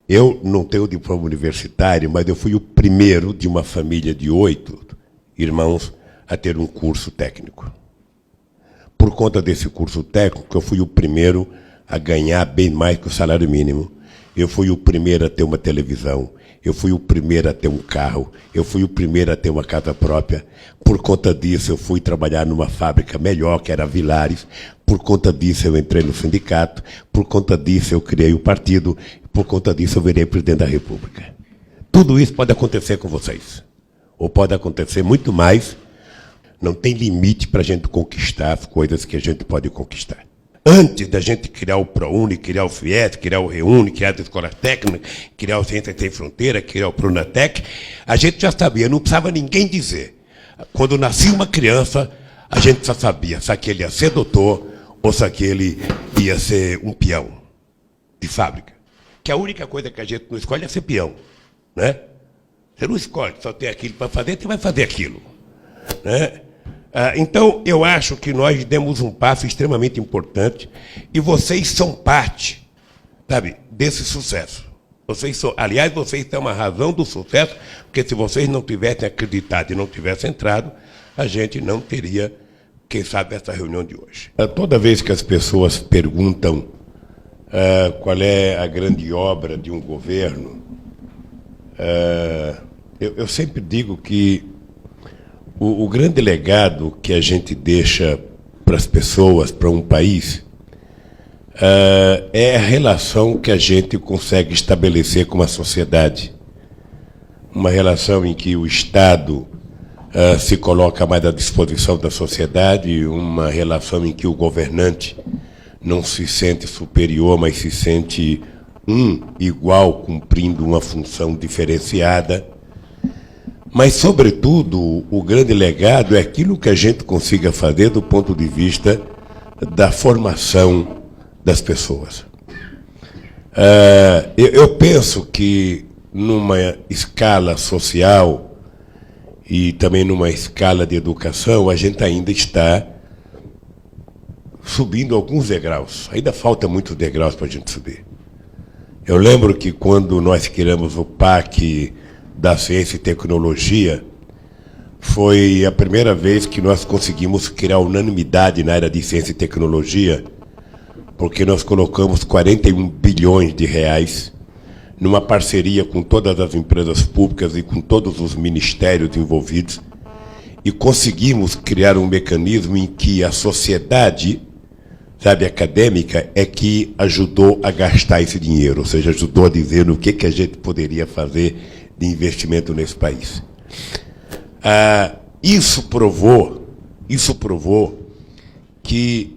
Eu não tenho diploma universitário, mas eu fui o primeiro de uma família de 8 irmãos a ter um curso técnico. Por conta desse curso técnico, eu fui o primeiro a ganhar bem mais que o salário mínimo. Eu fui o primeiro a ter uma televisão. Eu fui o primeiro a ter um carro. Eu fui o primeiro a ter uma casa própria. Por conta disso, eu fui trabalhar numa fábrica melhor, que era a Vilares. Por conta disso, eu entrei no sindicato. Por conta disso, eu criei o partido. Por conta disso, eu virei presidente da República. Tudo isso pode acontecer com vocês. Ou pode acontecer muito mais. Não tem limite para a gente conquistar as coisas que a gente pode conquistar. Antes da gente criar o ProUni, criar o FIES, criar o REUNI, criar as escolas técnicas, criar o Ciências Sem Fronteira, criar o Pronatec, a gente já sabia, não precisava ninguém dizer. Quando nascia uma criança, a gente já sabia se aquele ia ser doutor ou se aquele ia ser um peão de fábrica. Que a única coisa que a gente não escolhe é ser peão, né? Você não escolhe, só tem aquilo para fazer, você vai fazer aquilo, né? Então, eu acho que nós demos um passo extremamente importante e vocês são parte, sabe, desse sucesso. Aliás, vocês são uma razão do sucesso, porque se vocês não tivessem acreditado e não tivessem entrado, a gente não teria, quem sabe, essa reunião de hoje. Toda vez que as pessoas perguntam qual é a grande obra de um governo, eu sempre digo que o grande legado que a gente deixa para as pessoas, para um país, é a relação que a gente consegue estabelecer com a sociedade. Uma relação em que o Estado se coloca mais à disposição da sociedade, uma relação em que o governante não se sente superior, mas se sente igual, cumprindo uma função diferenciada. Mas, sobretudo, o grande legado é aquilo que a gente consiga fazer do ponto de vista da formação das pessoas. Eu penso que, numa escala social e também numa escala de educação, a gente ainda está subindo alguns degraus. Ainda falta muitos degraus para a gente subir. Eu lembro que, quando nós criamos o PAC da Ciência e Tecnologia, foi a primeira vez que nós conseguimos criar unanimidade na área de Ciência e Tecnologia, porque nós colocamos 41 bilhões de reais numa parceria com todas as empresas públicas e com todos os ministérios envolvidos, e conseguimos criar um mecanismo em que a sociedade, sabe, acadêmica, é que ajudou a gastar esse dinheiro, ou seja, ajudou a dizer o que a gente poderia fazer de investimento nesse país. Isso provou que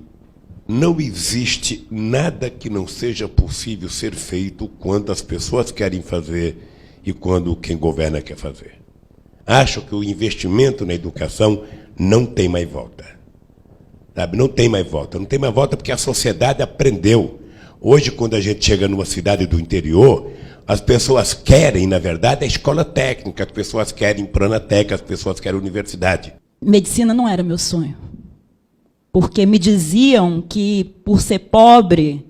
não existe nada que não seja possível ser feito quando as pessoas querem fazer e quando quem governa quer fazer. Acho que o investimento na educação não tem mais volta. Sabe? Não tem mais volta. Não tem mais volta porque a sociedade aprendeu. Hoje, quando a gente chega numa cidade do interior, as pessoas querem, na verdade, a escola técnica, as pessoas querem Pronatec, as pessoas querem universidade. Medicina não era meu sonho. Porque me diziam que, por ser pobre,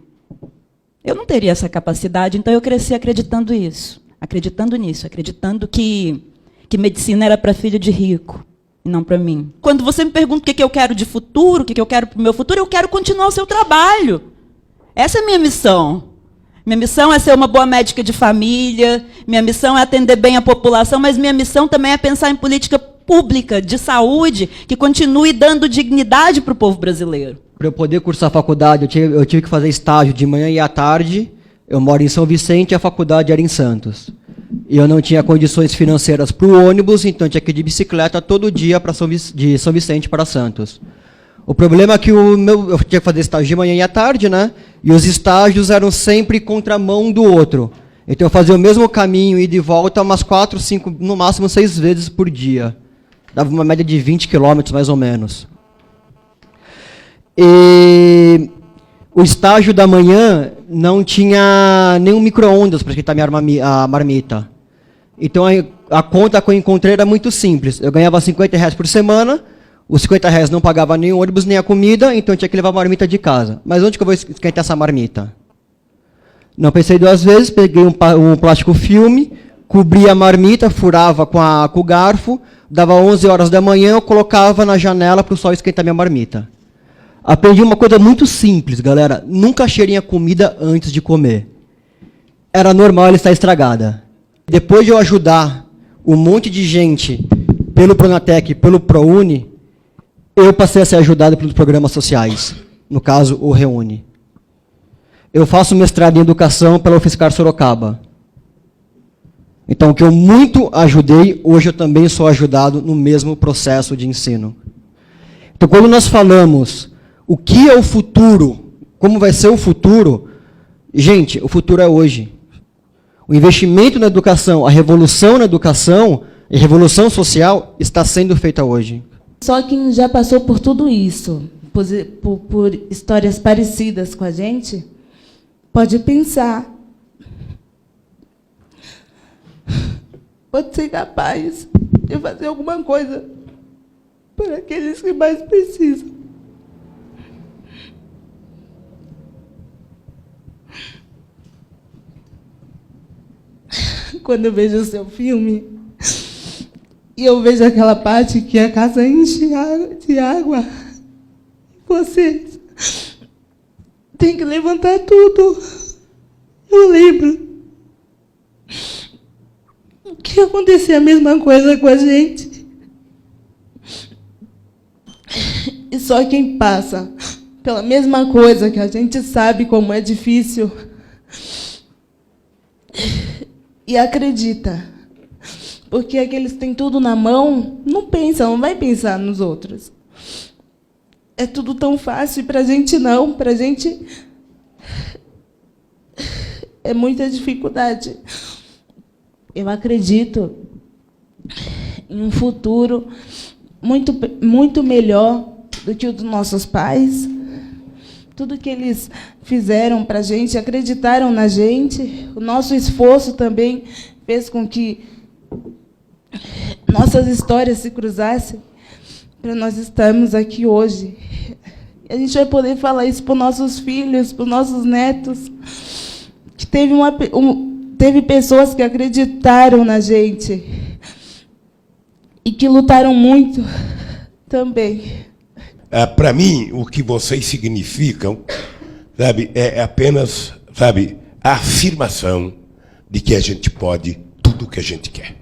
eu não teria essa capacidade, então eu cresci acreditando nisso, acreditando que medicina era para filho de rico, e não para mim. Quando você me pergunta o que eu quero de futuro, o que eu quero para o meu futuro, eu quero continuar o seu trabalho. Essa é a minha missão. Minha missão é ser uma boa médica de família, minha missão é atender bem a população, mas minha missão também é pensar em política pública de saúde que continue dando dignidade para o povo brasileiro. Para eu poder cursar a faculdade, eu tive que fazer estágio de manhã e à tarde. Eu moro em São Vicente e a faculdade era em Santos. E eu não tinha condições financeiras para o ônibus, então eu tinha que ir de bicicleta todo dia de São Vicente para Santos. O problema é que eu tinha que fazer estágio de manhã e à tarde, né? E os estágios eram sempre contramão do outro. Então eu fazia o mesmo caminho e de volta umas 4, 5, no máximo 6 vezes por dia. Dava uma média de 20 quilômetros, mais ou menos. E o estágio da manhã não tinha nenhum micro-ondas para esquentar a marmita. Então a conta que eu encontrei era muito simples. Eu ganhava R$50 por semana, os R$50 não pagava nem o ônibus, nem a comida, então eu tinha que levar a marmita de casa. Mas onde que eu vou esquentar essa marmita? Não pensei duas vezes, peguei um plástico filme, cobri a marmita, furava com o garfo, dava 11 horas da manhã, eu colocava na janela para o sol esquentar minha marmita. Aprendi uma coisa muito simples, galera. Nunca cheirem a comida antes de comer. Era normal ela estar estragada. Depois de eu ajudar um monte de gente pelo Pronatec, pelo ProUni, eu passei a ser ajudado pelos programas sociais. No caso, o Reúne. Eu faço mestrado em educação pela UFSCar Sorocaba. Então, o que eu muito ajudei, hoje eu também sou ajudado no mesmo processo de ensino. Então, quando nós falamos o que é o futuro, como vai ser o futuro, gente, o futuro é hoje. O investimento na educação, a revolução na educação, a revolução social está sendo feita hoje. Só quem já passou por tudo isso, por histórias parecidas com a gente, pode pensar. Pode ser capaz de fazer alguma coisa para aqueles que mais precisam. Quando eu vejo o seu filme, e eu vejo aquela parte que a casa enche de água, vocês têm que levantar tudo. Eu lembro que acontecia a mesma coisa com a gente. E só quem passa pela mesma coisa que a gente sabe como é difícil e acredita. Porque aqueles que têm tudo na mão não pensam, não vai pensar nos outros. É tudo tão fácil, e para a gente não. Para a gente é muita dificuldade. Eu acredito em um futuro muito melhor do que o dos nossos pais. Tudo que eles fizeram para a gente, acreditaram na gente. O nosso esforço também fez com que nossas histórias se cruzassem para nós estarmos aqui hoje. E a gente vai poder falar isso para os nossos filhos, para os nossos netos, que teve pessoas que acreditaram na gente e que lutaram muito também. Para mim, o que vocês significam, sabe, é apenas, sabe, a afirmação de que a gente pode tudo o que a gente quer.